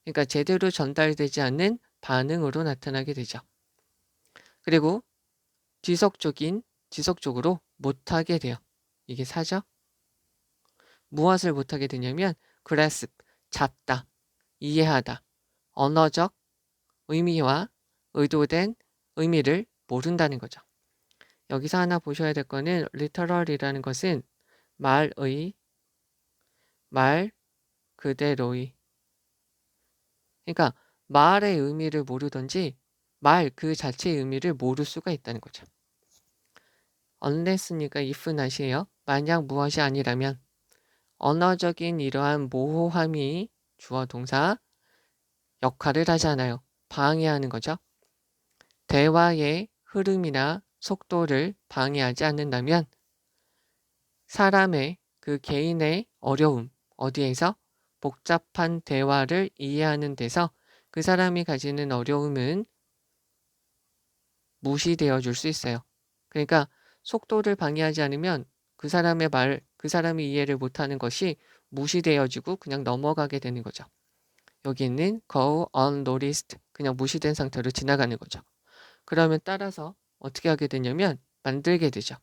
그러니까 제대로 전달되지 않는 반응으로 나타나게 되죠. 그리고 지속적으로 못하게 돼요. 이게 사죠? 무엇을 못하게 되냐면 grasp, 잡다, 이해하다, 언어적 의미와 의도된 의미를 모른다는 거죠. 여기서 하나 보셔야 될 거는 literal이라는 것은 말 그대로의. 그러니까 말의 의미를 모르든지 말 그 자체의 의미를 모를 수가 있다는 거죠. unless니까 if not이에요. 만약 무엇이 아니라면 언어적인 이러한 모호함이 주어 동사 역할을 하지 않아요. 방해하는 거죠. 대화의 흐름이나 속도를 방해하지 않는다면 사람의 그 개인의 어려움, 어디에서? 복잡한 대화를 이해하는 데서 그 사람이 가지는 어려움은 무시되어 줄 수 있어요. 그러니까 속도를 방해하지 않으면 그 사람의 말, 그 사람이 이해를 못하는 것이 무시되어지고 그냥 넘어가게 되는 거죠. 여기는 go unnoticed, 그냥 무시된 상태로 지나가는 거죠. 그러면 따라서 어떻게 하게 되냐면 만들게 되죠.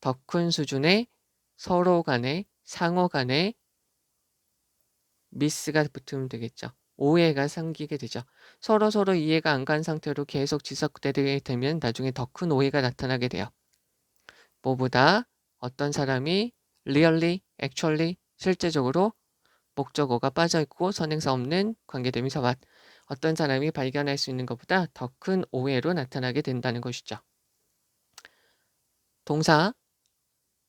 더 큰 수준의 서로 간의 상호 간의 미스가 붙으면 되겠죠. 오해가 생기게 되죠. 서로 이해가 안 간 상태로 계속 지속되게 되면 나중에 더 큰 오해가 나타나게 돼요. 뭐보다 어떤 사람이 really, actually, 실제적으로 목적어가 빠져있고 선행사 없는 관계대명사 what, 어떤 사람이 발견할 수 있는 것보다 더 큰 오해로 나타나게 된다는 것이죠. 동사,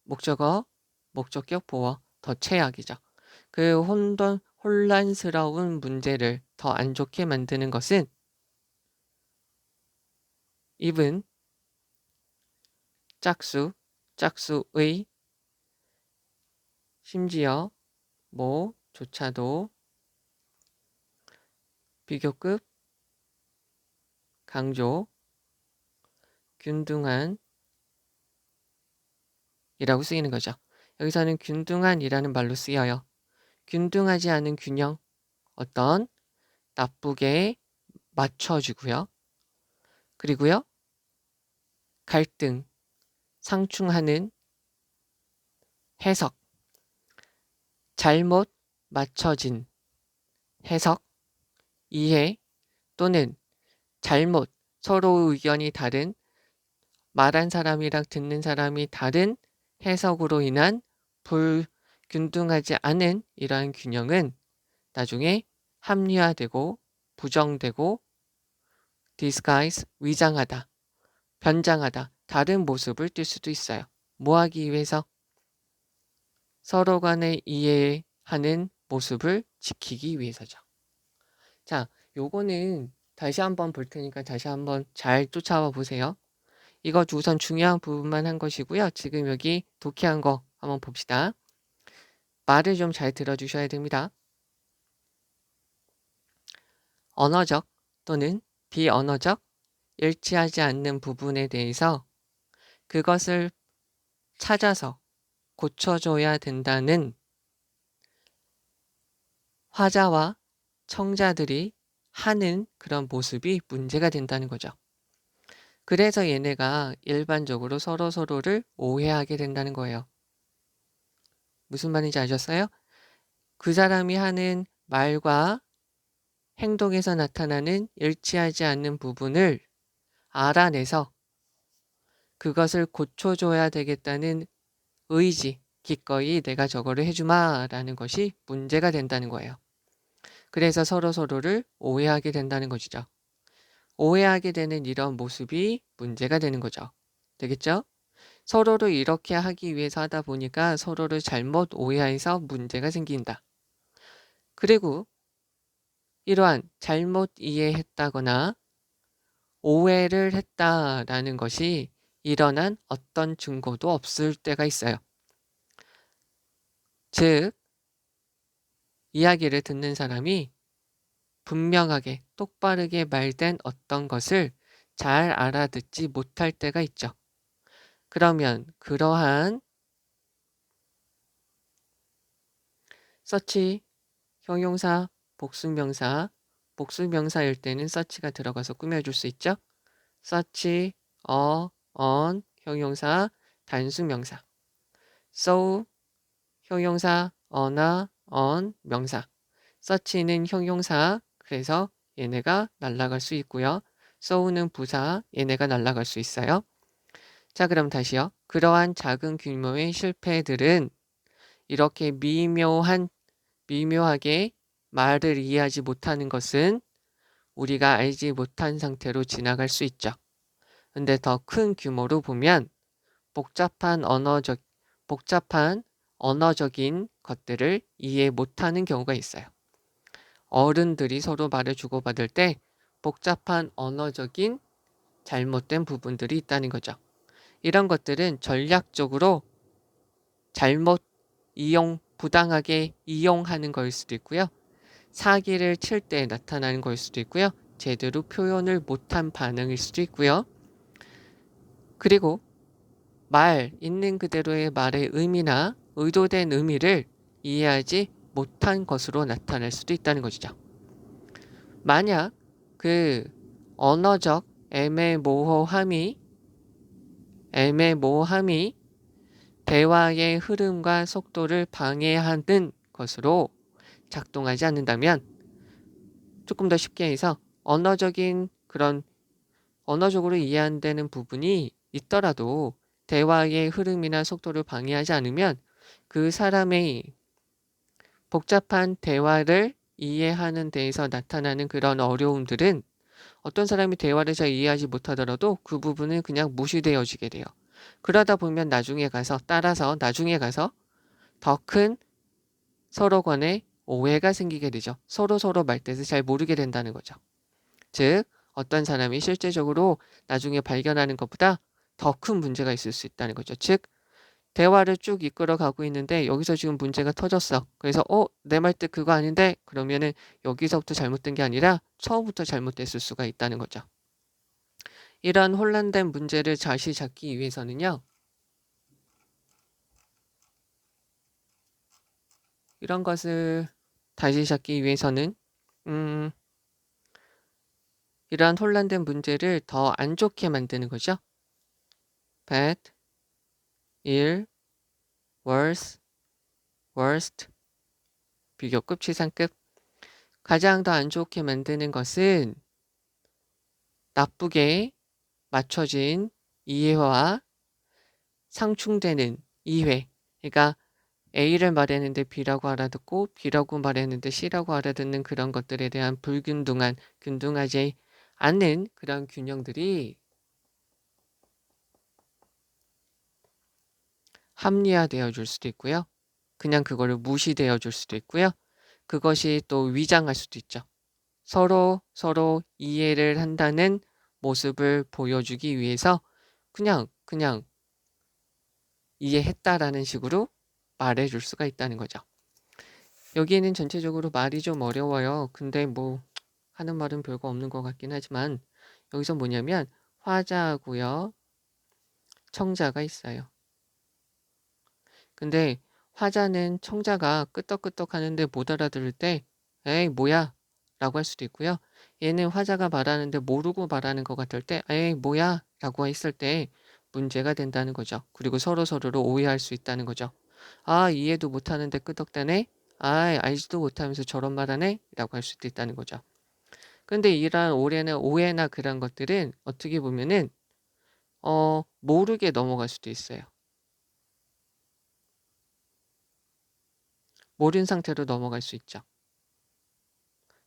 목적어, 목적격, 보어, 더 최악이죠. 그 혼란스러운 문제를 더 안 좋게 만드는 것은 even, 짝수, 짝수의, 심지어, 조차도, 비교급, 강조, 균등한 이라고 쓰이는 거죠. 여기서는 균등한이라는 말로 쓰여요. 균등하지 않은 균형, 어떤 나쁘게 맞춰주고요. 그리고요, 갈등, 상충하는 해석, 잘못 맞춰진 해석, 이해 또는 잘못, 서로 의견이 다른, 말한 사람이랑 듣는 사람이 다른 해석으로 인한 불균등하지 않은 이러한 균형은 나중에 합리화되고 부정되고 disguise, 위장하다, 변장하다, 다른 모습을 띌 수도 있어요. 뭐 하기 위해서? 서로 간에 이해하는 모습을 지키기 위해서죠. 자, 요거는 다시 한번 볼 테니까 다시 한번 잘 쫓아와 보세요. 이거 우선 중요한 부분만 한 것이고요. 지금 여기 독해한 거 한번 봅시다. 말을 좀 잘 들어주셔야 됩니다. 언어적 또는 비언어적 일치하지 않는 부분에 대해서 그것을 찾아서 고쳐줘야 된다는 화자와 청자들이 하는 그런 모습이 문제가 된다는 거죠. 그래서 얘네가 일반적으로 서로를 오해하게 된다는 거예요. 무슨 말인지 아셨어요? 그 사람이 하는 말과 행동에서 나타나는 일치하지 않는 부분을 알아내서 그것을 고쳐줘야 되겠다는 의지, 기꺼이 내가 저거를 해주마라는 것이 문제가 된다는 거예요. 그래서 서로를 오해하게 된다는 것이죠. 오해하게 되는 이런 모습이 문제가 되는 거죠. 되겠죠? 서로를 이렇게 하기 위해서 하다 보니까 서로를 잘못 오해해서 문제가 생긴다. 그리고 이러한 잘못 이해했다거나 오해를 했다라는 것이 일어난 어떤 증거도 없을 때가 있어요. 즉, 이야기를 듣는 사람이 분명하게 똑바르게 말된 어떤 것을 잘 알아듣지 못할 때가 있죠. 그러면 그러한 서치, 형용사, 복수명사, 복수명사일 때는 서치가 들어가서 꾸며줄 수 있죠. 서치, on, 형용사, 단수명사. so, 형용사, on, 명사. 서치는 형용사, 그래서 얘네가 날아갈 수 있고요. so는 부사, 얘네가 날아갈 수 있어요. 자, 그럼 다시요. 그러한 작은 규모의 실패들은 이렇게 미묘하게 말을 이해하지 못하는 것은 우리가 알지 못한 상태로 지나갈 수 있죠. 근데 더 큰 규모로 보면 복잡한 언어적인 것들을 이해 못하는 경우가 있어요. 어른들이 서로 말을 주고받을 때 복잡한 언어적인 잘못된 부분들이 있다는 거죠. 이런 것들은 전략적으로 부당하게 이용하는 거일 수도 있고요. 사기를 칠 때 나타나는 거일 수도 있고요. 제대로 표현을 못한 반응일 수도 있고요. 그리고 있는 그대로의 말의 의미나 의도된 의미를 이해하지 못한 것으로 나타날 수도 있다는 것이죠. 만약 그 언어적 애매모호함이 대화의 흐름과 속도를 방해하는 것으로 작동하지 않는다면, 조금 더 쉽게 해서 언어적으로 이해 안 되는 부분이 있더라도 대화의 흐름이나 속도를 방해하지 않으면 그 사람의 복잡한 대화를 이해하는 데에서 나타나는 그런 어려움들은 어떤 사람이 대화를 잘 이해하지 못하더라도 그 부분은 그냥 무시되어지게 돼요. 그러다 보면 나중에 가서 더 큰 서로 간에 오해가 생기게 되죠. 서로 말뜻을 잘 모르게 된다는 거죠. 즉, 어떤 사람이 실제적으로 나중에 발견하는 것보다 더 큰 문제가 있을 수 있다는 거죠. 즉, 대화를 쭉 이끌어 가고 있는데 여기서 지금 문제가 터졌어. 그래서 내 말 뜻 그거 아닌데, 그러면은 여기서부터 잘못된 게 아니라 처음부터 잘못됐을 수가 있다는 거죠. 이러한 혼란된 문제를 다시 잡기 위해서는요. 이런 것을 다시 잡기 위해서는 이러한 혼란된 문제를 더 안 좋게 만드는 거죠. bad, ill, worse, worst, 비교급, 치상급. 가장 더 안 좋게 만드는 것은 나쁘게 맞춰진 이해와 상충되는 이해. 그러니까 A를 말했는데 B라고 알아듣고 B라고 말했는데 C라고 알아듣는 그런 것들에 대한 균등하지 않는 그런 균형들이 합리화되어 줄 수도 있고요. 그냥 그거를 무시되어 줄 수도 있고요. 그것이 또 위장할 수도 있죠. 서로 이해를 한다는 모습을 보여주기 위해서 그냥 이해했다라는 식으로 말해줄 수가 있다는 거죠. 여기에는 전체적으로 말이 좀 어려워요. 근데 뭐 하는 말은 별거 없는 것 같긴 하지만 여기서 뭐냐면 화자하고요, 청자가 있어요. 근데 화자는 청자가 끄떡끄떡 하는데 못 알아들을 때 에이 뭐야 라고 할 수도 있고요. 얘는 화자가 말하는데 모르고 말하는 것 같을 때 에이 뭐야 라고 했을 때 문제가 된다는 거죠. 그리고 서로를 오해할 수 있다는 거죠. 아, 이해도 못하는데 끄떡대네. 아, 알지도 못하면서 저런 말하네 라고 할 수도 있다는 거죠. 근데 이러한 오해나 그런 것들은 어떻게 보면은 모르게 넘어갈 수도 있어요. 모른 상태로 넘어갈 수 있죠.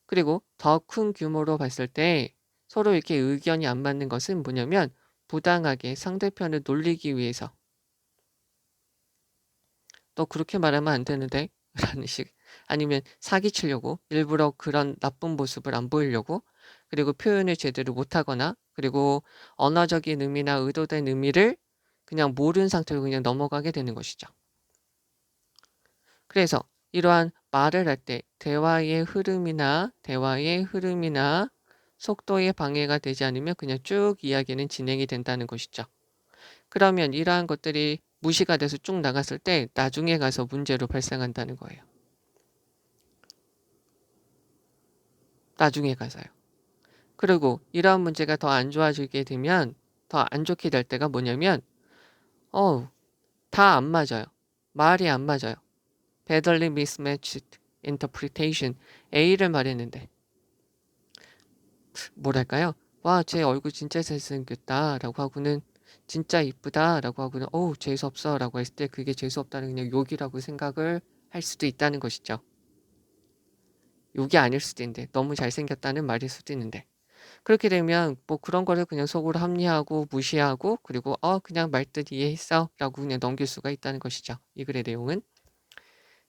그리고 더 큰 규모로 봤을 때 서로 이렇게 의견이 안 맞는 것은 뭐냐면 부당하게 상대편을 놀리기 위해서 너 그렇게 말하면 안 되는데 라는 식, 아니면 사기치려고 일부러 그런 나쁜 모습을 안 보이려고, 그리고 표현을 제대로 못하거나, 그리고 언어적인 의미나 의도된 의미를 그냥 모르는 상태로 그냥 넘어가게 되는 것이죠. 그래서 이러한 말을 할 때 대화의 흐름이나 속도에 방해가 되지 않으면 그냥 쭉 이야기는 진행이 된다는 것이죠. 그러면 이러한 것들이 무시가 돼서 쭉 나갔을 때 나중에 가서 문제로 발생한다는 거예요. 나중에 가서요. 그리고 이러한 문제가 더 안 좋아지게 되면, 더 안 좋게 될 때가 뭐냐면 다 안 맞아요. 말이 안 맞아요. badly mismatched interpretation. A를 말했는데 뭐랄까요? 와, 쟤 얼굴 진짜 잘생겼다 라고 하고는 진짜 이쁘다라고 하고는 어우 재수없어라고 했을 때 그게 재수없다는 그냥 욕이라고 생각을 할 수도 있다는 것이죠. 욕이 아닐 수도 있는데 너무 잘생겼다는 말일 수도 있는데 그렇게 되면 뭐 그런 거를 그냥 속으로 합리화하고 무시하고 그리고 그냥 말뜻 이해했어라고 그냥 넘길 수가 있다는 것이죠. 이 글의 내용은.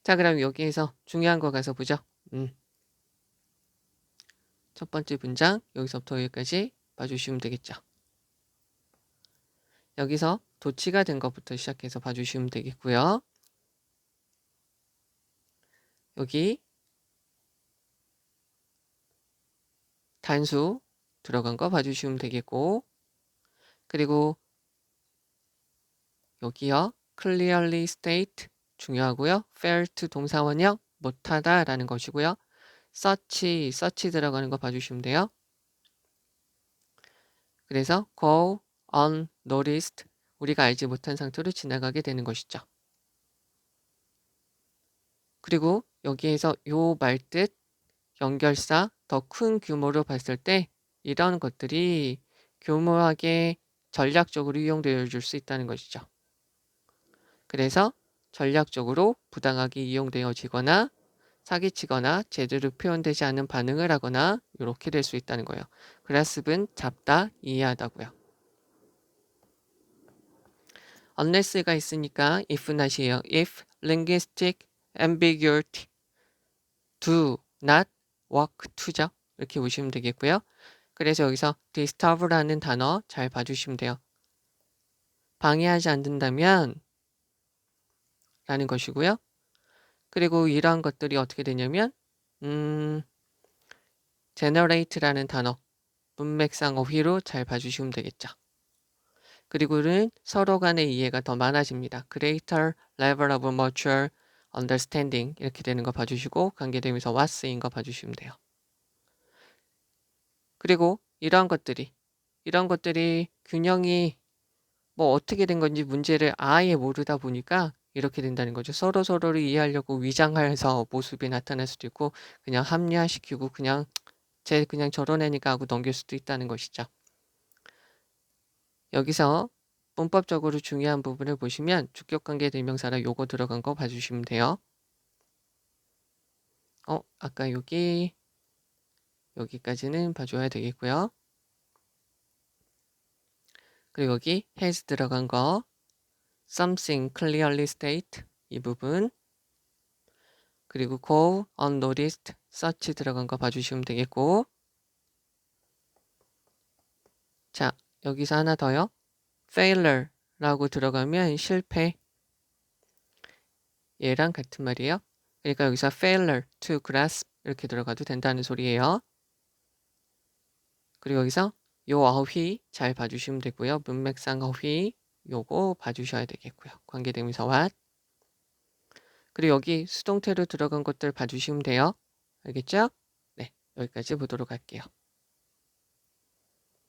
자, 그럼 여기에서 중요한 거 가서 보죠. 첫 번째 문장 여기서부터 여기까지 봐주시면 되겠죠. 여기서 도치가 된 것부터 시작해서 봐주시면 되겠고요. 여기 단수 들어간 거 봐주시면 되겠고 그리고 여기요. clearly state 중요하고요. felt 동사원형 못하다라는 것이고요. search 들어가는 거 봐주시면 돼요. 그래서 go unnoticed 우리가 알지 못한 상태로 지나가게 되는 것이죠. 그리고 여기에서 요 말뜻 연결사 더 큰 규모로 봤을 때 이런 것들이 교묘하게 전략적으로 이용되어 줄 수 있다는 것이죠. 그래서 전략적으로 부당하게 이용되어지거나 사기치거나 제대로 표현되지 않은 반응을 하거나 이렇게 될 수 있다는 거예요. grasp은 잡다, 이해하다고요. unless가 있으니까 if not이에요. if linguistic ambiguity do not work to죠. 이렇게 보시면 되겠고요. 그래서 여기서 disturb라는 단어 잘 봐주시면 돼요. 방해하지 않는다면 라는 것이고요. 그리고 이러한 것들이 어떻게 되냐면 generate라는 단어 문맥상 어휘로 잘 봐주시면 되겠죠. 그리고는 서로 간의 이해가 더 많아집니다. greater level of mutual understanding 이렇게 되는 거 봐주시고 관계되면서 what인 거 봐주시면 돼요. 그리고 이런 것들이 균형이 뭐 어떻게 된 건지 문제를 아예 모르다 보니까 이렇게 된다는 거죠. 서로를 이해하려고 위장해서 모습이 나타날 수도 있고 그냥 합리화시키고 그냥 그냥 저런 애니까 하고 넘길 수도 있다는 것이죠. 여기서 문법적으로 중요한 부분을 보시면 주격관계 대명사라 요거 들어간 거 봐주시면 돼요. 아까 여기까지는 봐줘야 되겠고요. 그리고 여기 has 들어간 거 something clearly state 이 부분 그리고 go unnoticed search 들어간 거 봐주시면 되겠고 자 여기서 하나 더요. failure라고 들어가면 실패 얘랑 같은 말이에요. 그러니까 여기서 failure to grasp 이렇게 들어가도 된다는 소리예요. 그리고 여기서 요 어휘 잘 봐주시면 되고요. 문맥상 어휘 요거 봐주셔야 되겠고요. 관계대명사 what 그리고 여기 수동태로 들어간 것들 봐주시면 돼요. 알겠죠? 네, 여기까지 보도록 할게요.